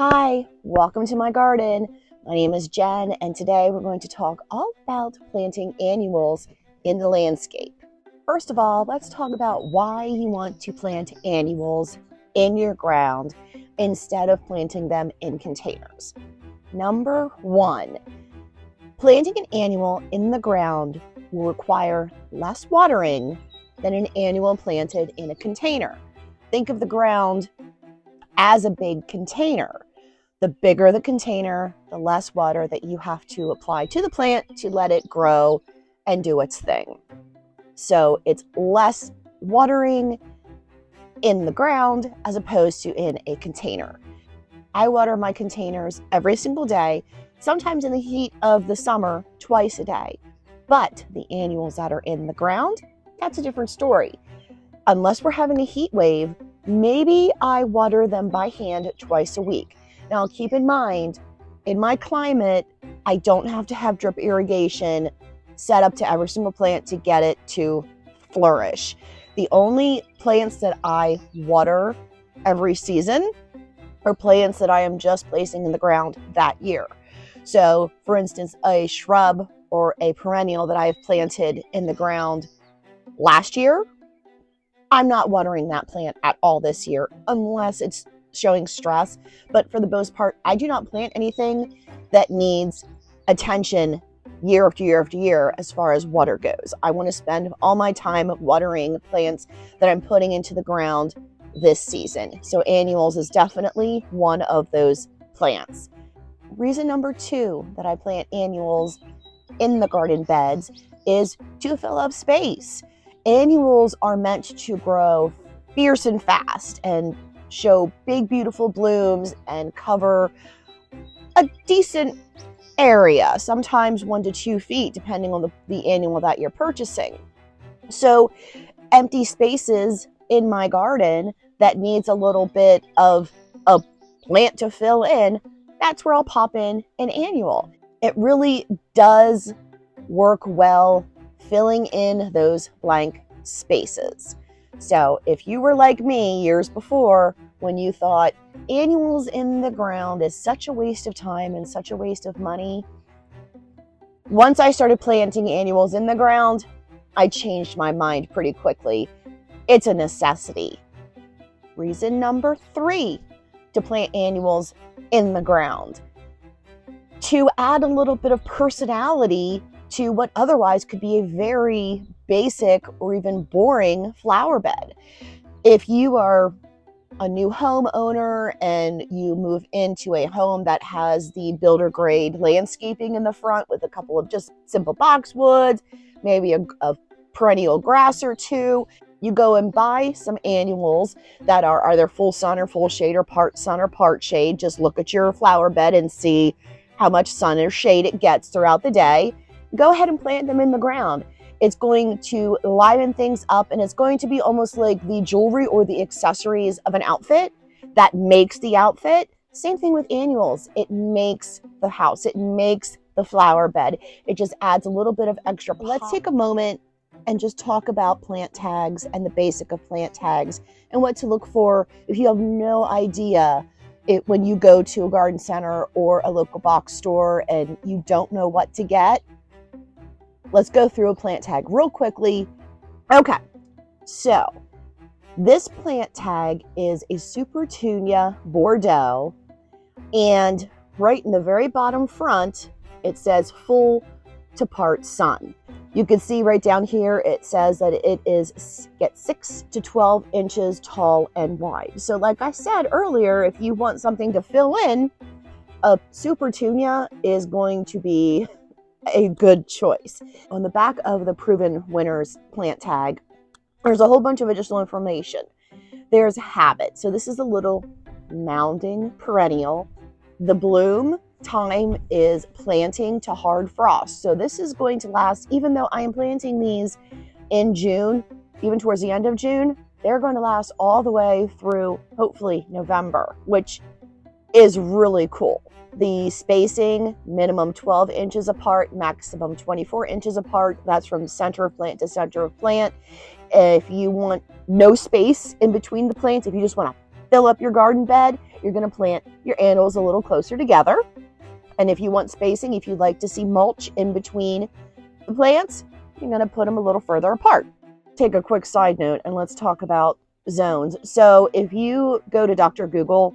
Hi, welcome to my garden. My name is Jen, and today we're going to talk all about planting annuals in the landscape. First of all, let's talk about why you want to plant annuals in your ground instead of planting them in containers. Number one, planting an annual in the ground will require less watering than an annual planted in a container. Think of the ground as a big container. The bigger the container, the less water that you have to apply to the plant to let it grow and do its thing. So it's less watering in the ground as opposed to in a container. I water my containers every single day, sometimes in the heat of the summer, twice a day. But the annuals that are in the ground, that's a different story. Unless we're having a heat wave, maybe I water them by hand twice a week. Now, keep in mind, in my climate, I don't have to have drip irrigation set up to every single plant to get it to flourish. The only plants that I water every season are plants that I am just placing in the ground that year. So, for instance, a shrub or a perennial that I have planted in the ground last year, I'm not watering that plant at all this year unless it's showing stress. But for the most part, I do not plant anything that needs attention year after year after year as far as water goes. I want to spend all my time watering plants that I'm putting into the ground this season. So annuals is definitely one of those plants. Reason number two that I plant annuals in the garden beds is to fill up space. Annuals are meant to grow fierce and fast and show big, beautiful blooms and cover a decent area, sometimes 1 to 2 feet, depending on the annual that you're purchasing. So empty spaces in my garden that needs a little bit of a plant to fill in, that's where I'll pop in an annual. It really does work well filling in those blank spaces. So if you were like me years before, when you thought annuals in the ground is such a waste of time and such a waste of money, once I started planting annuals in the ground, I changed my mind pretty quickly. It's a necessity. Reason number three to plant annuals in the ground: to add a little bit of personality to what otherwise could be a very basic or even boring flower bed. If you are a new homeowner and you move into a home that has the builder grade landscaping in the front with a couple of just simple boxwoods, maybe a perennial grass or two, you go and buy some annuals that are either full sun or full shade or part sun or part shade. Just look at your flower bed and see how much sun or shade it gets throughout the day. Go ahead and plant them in the ground. It's going to liven things up, and it's going to be almost like the jewelry or the accessories of an outfit that makes the outfit. Same thing with annuals. It makes the house. It makes the flower bed. It just adds a little bit of extra pop. Let's take a moment and just talk about plant tags and the basic of plant tags and what to look for if you have no idea when you go to a garden center or a local box store and you don't know what to get. Let's go through a plant tag real quickly. Okay, so this plant tag is a Supertunia Bordeaux, and right in the very bottom front, it says full to part sun. You can see right down here, it says that it gets 6 to 12 inches tall and wide. So like I said earlier, if you want something to fill in, a Supertunia is going to be a good choice. On the back of the Proven Winners plant tag, there's a whole bunch of additional information. There's habit. So this is a little mounding perennial. The bloom time is planting to hard frost. So this is going to last, even though I am planting these in June, even towards the end of June, they're going to last all the way through hopefully November, which is really cool. The spacing, minimum 12 inches apart, maximum 24 inches apart. That's from center of plant to center of plant. If you want no space in between the plants, if you just want to fill up your garden bed, you're going to plant your annuals a little closer together. And if you want spacing, if you'd like to see mulch in between the plants, you're going to put them a little further apart. Take a quick side note and let's talk about zones. So if you go to Dr. Google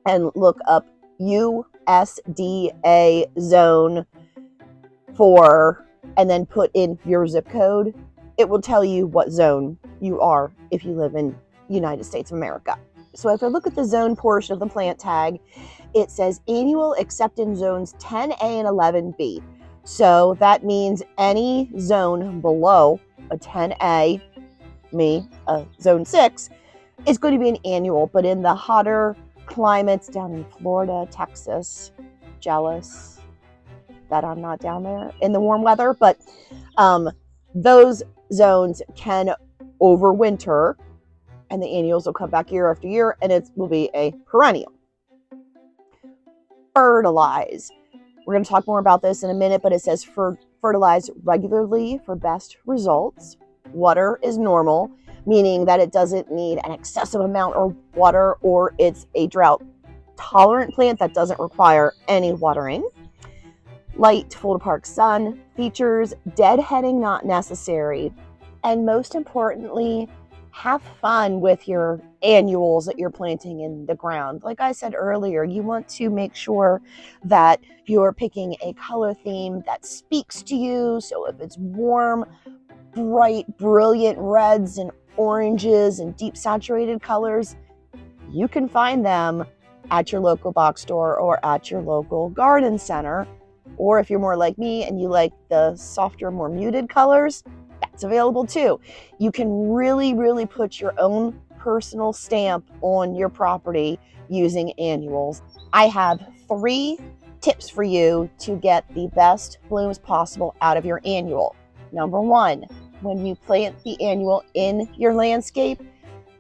and look up USDA zone 4 and then put in your zip code, it will tell you what zone you are if you live in United States of America. So if I look at the zone portion of the plant tag, it says annual except in zones 10A and 11B. So that means any zone below a 10A, zone 6, is going to be an annual. But in the hotter climates down in Florida, Texas, jealous that I'm not down there in the warm weather, but those zones can overwinter, and the annuals will come back year after year, and it will be a perennial. Fertilize. We're going to talk more about this in a minute, but it says fertilize regularly for best results. Water is normal, meaning that it doesn't need an excessive amount of water, or it's a drought-tolerant plant that doesn't require any watering. Light, full-to-park sun. Features deadheading not necessary. And most importantly, have fun with your annuals that you're planting in the ground. Like I said earlier, you want to make sure that you're picking a color theme that speaks to you. So if it's warm, bright, brilliant reds and oranges and deep saturated colors, you can find them at your local box store or at your local garden center. Or if you're more like me and you like the softer, more muted colors, that's available too. You can really, really put your own personal stamp on your property using annuals. I have 3 tips for you to get the best blooms possible out of your annual. Number 1, when you plant the annual in your landscape,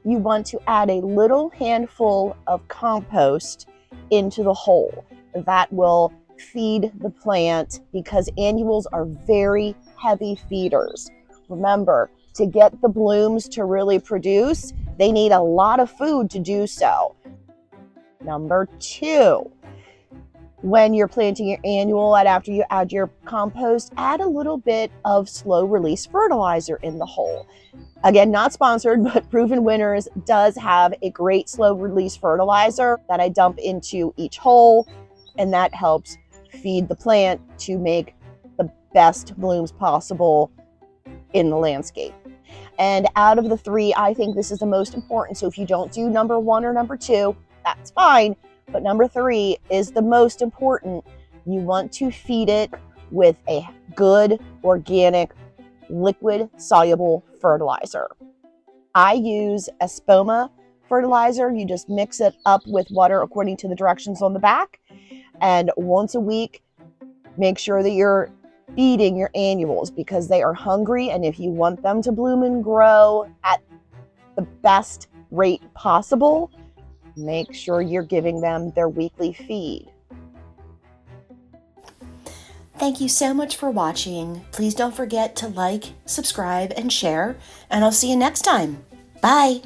you want to add a little handful of compost into the hole. That will feed the plant because annuals are very heavy feeders. Remember, to get the blooms to really produce, they need a lot of food to do so. Number 2, when you're planting your annual and after you add your compost, add a little bit of slow release fertilizer in the hole. Again, not sponsored, but Proven Winners does have a great slow release fertilizer that I dump into each hole, and that helps feed the plant to make the best blooms possible in the landscape. And out of the 3, I think this is the most important. So if you don't do number 1 or number 2, that's fine. But number 3 is the most important. You want to feed it with a good, organic, liquid soluble fertilizer. I use Espoma fertilizer. You just mix it up with water according to the directions on the back. And once a week, make sure that you're feeding your annuals because they are hungry, and if you want them to bloom and grow at the best rate possible, make sure you're giving them their weekly feed. Thank you so much for watching. Please don't forget to like, subscribe, and share, and I'll see you next time. Bye!